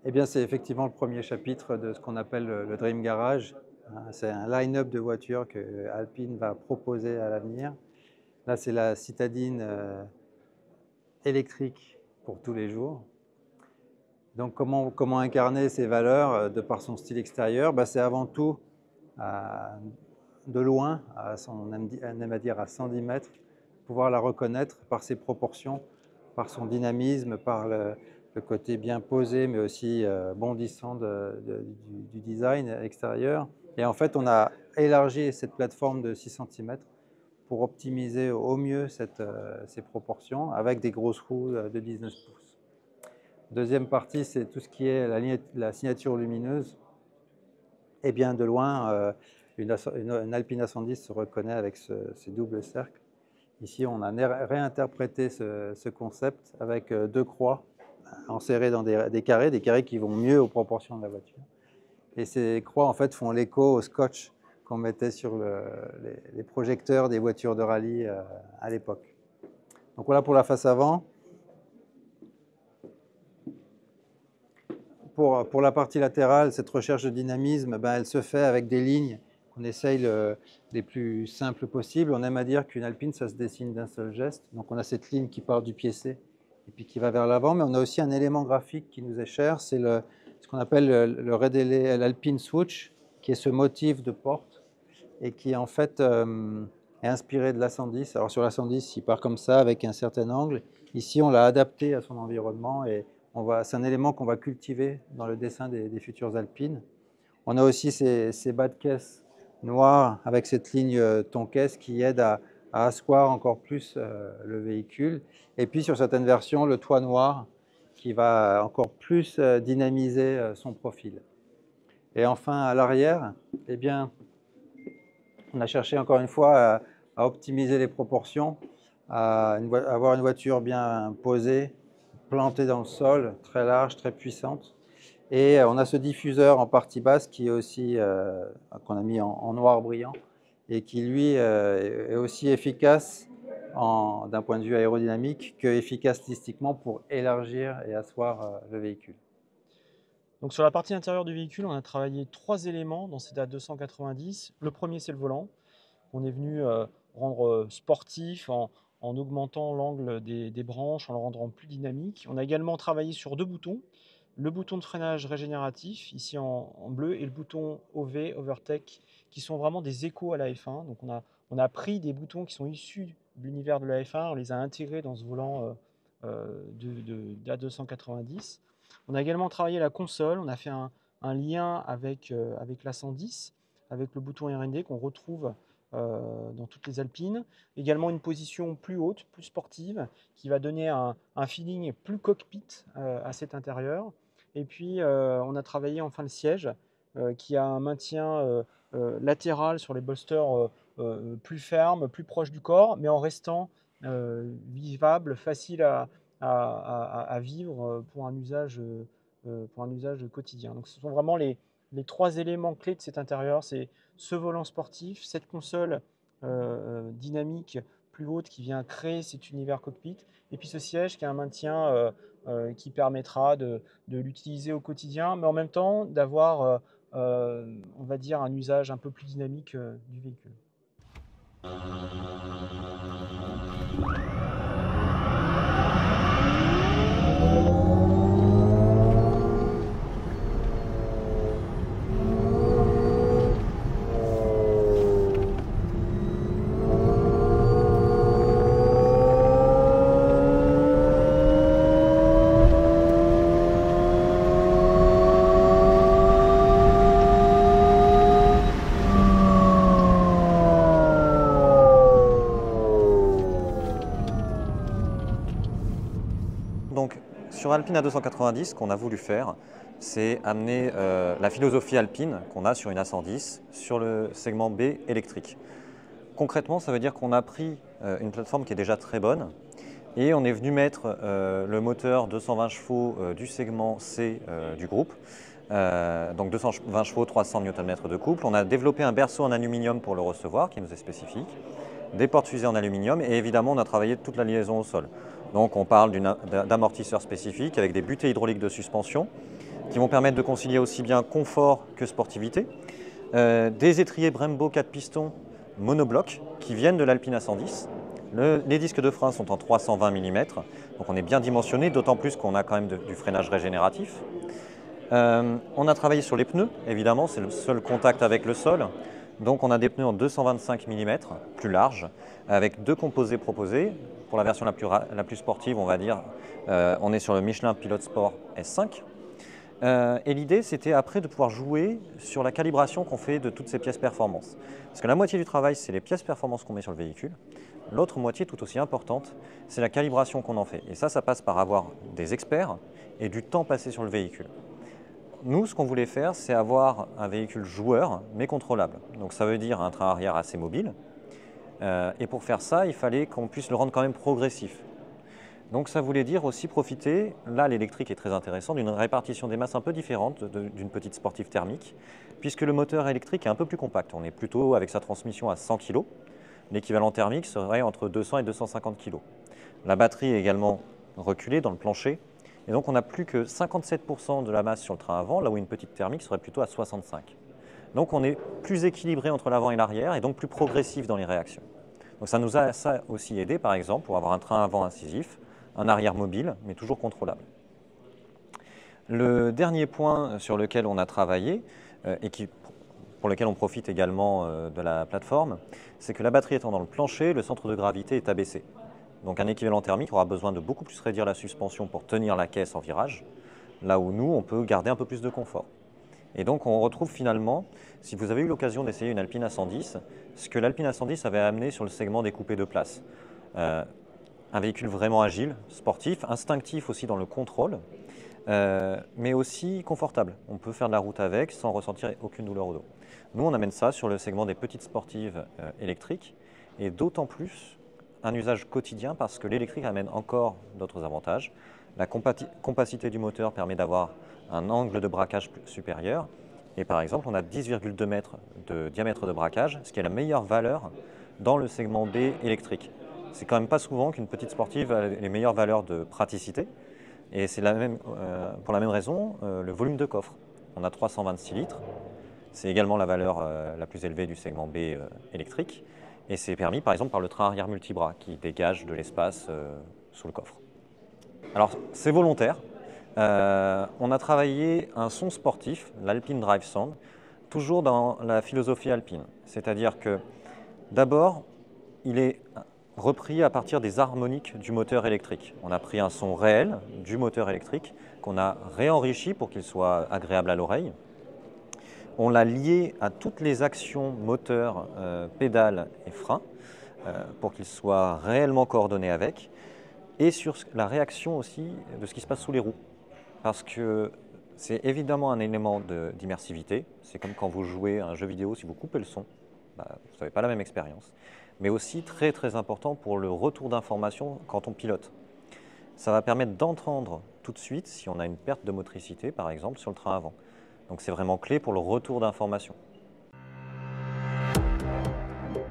Eh bien, c'est effectivement le premier chapitre de ce qu'on appelle le Dream Garage. C'est un line-up de voitures que Alpine va proposer à l'avenir. Là, c'est la citadine électrique pour tous les jours. Donc, comment incarner ces valeurs de par son style extérieur? C'est avant tout, de loin, on aime à dire à 110 mètres, pouvoir la reconnaître par ses proportions, par son dynamisme, par le côté bien posé, mais aussi bondissant du design extérieur. Et en fait, on a élargi cette plateforme de 6 cm pour optimiser au mieux ces proportions avec des grosses roues de 19 pouces. Deuxième partie, c'est tout ce qui est la signature lumineuse. Et bien de loin, une Alpine A110 se reconnaît avec ces doubles cercles. Ici, on a réinterprété ce concept avec deux croix enserrées dans des carrés qui vont mieux aux proportions de la voiture. Et ces croix, en fait, font l'écho au scotch qu'on mettait sur les projecteurs des voitures de rallye à l'époque. Donc voilà pour la face avant. Pour la partie latérale, cette recherche de dynamisme, elle se fait avec des lignes qu'on essaye les plus simples possibles. On aime à dire qu'une Alpine, ça se dessine d'un seul geste. Donc on a cette ligne qui part du pied C et puis qui va vers l'avant, mais on a aussi un élément graphique qui nous est cher, c'est ce qu'on appelle l'Alpine Swoosh, qui est ce motif de porte et qui en fait est inspiré de l'A110. Alors sur l'A110, il part comme ça avec un certain angle. Ici, on l'a adapté à son environnement et c'est un élément qu'on va cultiver dans le dessin des futures Alpines. On a aussi ces bas de caisse noirs avec cette ligne ton caisse qui aide à asseoir encore plus le véhicule. Et puis sur certaines versions, le toit noir qui va encore plus dynamiser son profil. Et enfin, à l'arrière, eh bien, on a cherché encore une fois à optimiser les proportions, à avoir une voiture bien posée, plantée dans le sol, très large, très puissante. Et on a ce diffuseur en partie basse qui est aussi, qu'on a mis en noir brillant et qui lui est aussi efficace d'un point de vue aérodynamique que efficace stylistiquement pour élargir et asseoir le véhicule. Donc sur la partie intérieure du véhicule, on a travaillé 3 éléments dans cette A290. Le premier, c'est le volant. On est venu rendre sportif en augmentant l'angle des branches, en le rendant plus dynamique. On a également travaillé sur 2 boutons. Le bouton de freinage régénératif, ici en bleu, et le bouton OV, Overtake, qui sont vraiment des échos à la F1. Donc on a pris des boutons qui sont issus de l'univers de la F1, on les a intégrés dans ce volant d'A290. On a également travaillé la console, on a fait un lien avec l'A110, avec le bouton R&D qu'on retrouve dans toutes les Alpines. Également une position plus haute, plus sportive, qui va donner un feeling plus cockpit à cet intérieur. Et puis on a travaillé enfin le siège, qui a un maintien latéral sur les bolsters plus ferme, plus proche du corps, mais en restant vivable, facile à vivre pour un usage quotidien. Donc ce sont vraiment les 3 éléments clés de cet intérieur, c'est ce volant sportif, cette console dynamique plus haute qui vient créer cet univers cockpit, et puis ce siège qui a un maintien qui permettra de l'utiliser au quotidien, mais en même temps d'avoir, on va dire, un usage un peu plus dynamique du véhicule. Donc, sur Alpine A290, ce qu'on a voulu faire, c'est amener la philosophie Alpine qu'on a sur une A110 sur le segment B électrique. Concrètement, ça veut dire qu'on a pris une plateforme qui est déjà très bonne et on est venu mettre le moteur 220 chevaux du segment C du groupe, donc 220 chevaux, 300 Nm de couple. On a développé un berceau en aluminium pour le recevoir qui nous est spécifique, des portes fusées en aluminium et évidemment on a travaillé toute la liaison au sol. Donc on parle d'amortisseurs spécifiques avec des butées hydrauliques de suspension, qui vont permettre de concilier aussi bien confort que sportivité. Des étriers Brembo 4 pistons monobloc qui viennent de l'Alpine A110. Les disques de frein sont en 320 mm, donc on est bien dimensionné, d'autant plus qu'on a quand même du freinage régénératif. On a travaillé sur les pneus, évidemment, c'est le seul contact avec le sol. Donc on a des pneus en 225 mm, plus larges, avec deux composés proposés. Pour la version la plus sportive, on va dire, on est sur le Michelin Pilot Sport S5. Et l'idée, c'était après de pouvoir jouer sur la calibration qu'on fait de toutes ces pièces performance. Parce que la moitié du travail, c'est les pièces performance qu'on met sur le véhicule. L'autre moitié, tout aussi importante, c'est la calibration qu'on en fait. Et ça passe par avoir des experts et du temps passé sur le véhicule. Nous, ce qu'on voulait faire, c'est avoir un véhicule joueur, mais contrôlable. Donc ça veut dire un train arrière assez mobile. Et pour faire ça, il fallait qu'on puisse le rendre quand même progressif. Donc ça voulait dire aussi profiter, là l'électrique est très intéressant, d'une répartition des masses un peu différente d'une petite sportive thermique, puisque le moteur électrique est un peu plus compact. On est plutôt avec sa transmission à 100 kg. L'équivalent thermique serait entre 200 et 250 kg. La batterie est également reculée dans le plancher. Et donc on n'a plus que 57% de la masse sur le train avant, là où une petite thermique serait plutôt à 65%. Donc on est plus équilibré entre l'avant et l'arrière et donc plus progressif dans les réactions. Donc ça nous a aussi aidé par exemple pour avoir un train avant incisif, un arrière mobile mais toujours contrôlable. Le dernier point sur lequel on a travaillé et pour lequel on profite également de la plateforme, c'est que la batterie étant dans le plancher, le centre de gravité est abaissé. Donc un équivalent thermique aura besoin de beaucoup plus réduire la suspension pour tenir la caisse en virage, là où nous, on peut garder un peu plus de confort. Et donc on retrouve finalement, si vous avez eu l'occasion d'essayer une Alpine A110, ce que l'Alpine A110 avait amené sur le segment des coupés de place. Un véhicule vraiment agile, sportif, instinctif aussi dans le contrôle, mais aussi confortable. On peut faire de la route avec sans ressentir aucune douleur au dos. Nous, on amène ça sur le segment des petites sportives électriques, et d'autant plus un usage quotidien parce que l'électrique amène encore d'autres avantages. La compacité du moteur permet d'avoir un angle de braquage supérieur. Et par exemple, on a 10,2 mètres de diamètre de braquage, ce qui est la meilleure valeur dans le segment B électrique. C'est quand même pas souvent qu'une petite sportive a les meilleures valeurs de praticité. Et c'est pour la même raison, le volume de coffre. On a 326 litres. C'est également la valeur la plus élevée du segment B électrique. Et c'est permis par exemple par le train arrière multibras qui dégage de l'espace sous le coffre. Alors c'est volontaire. On a travaillé un son sportif, l'Alpine Drive Sound, toujours dans la philosophie alpine. C'est-à-dire que d'abord, il est repris à partir des harmoniques du moteur électrique. On a pris un son réel du moteur électrique qu'on a réenrichi pour qu'il soit agréable à l'oreille. On l'a lié à toutes les actions moteur, pédale et frein pour qu'il soit réellement coordonné avec, et sur la réaction aussi de ce qui se passe sous les roues. Parce que c'est évidemment un élément d'immersivité. C'est comme quand vous jouez à un jeu vidéo, si vous coupez le son, vous n'avez pas la même expérience. Mais aussi très très important pour le retour d'information quand on pilote. Ça va permettre d'entendre tout de suite si on a une perte de motricité, par exemple, sur le train avant. Donc c'est vraiment clé pour le retour d'information.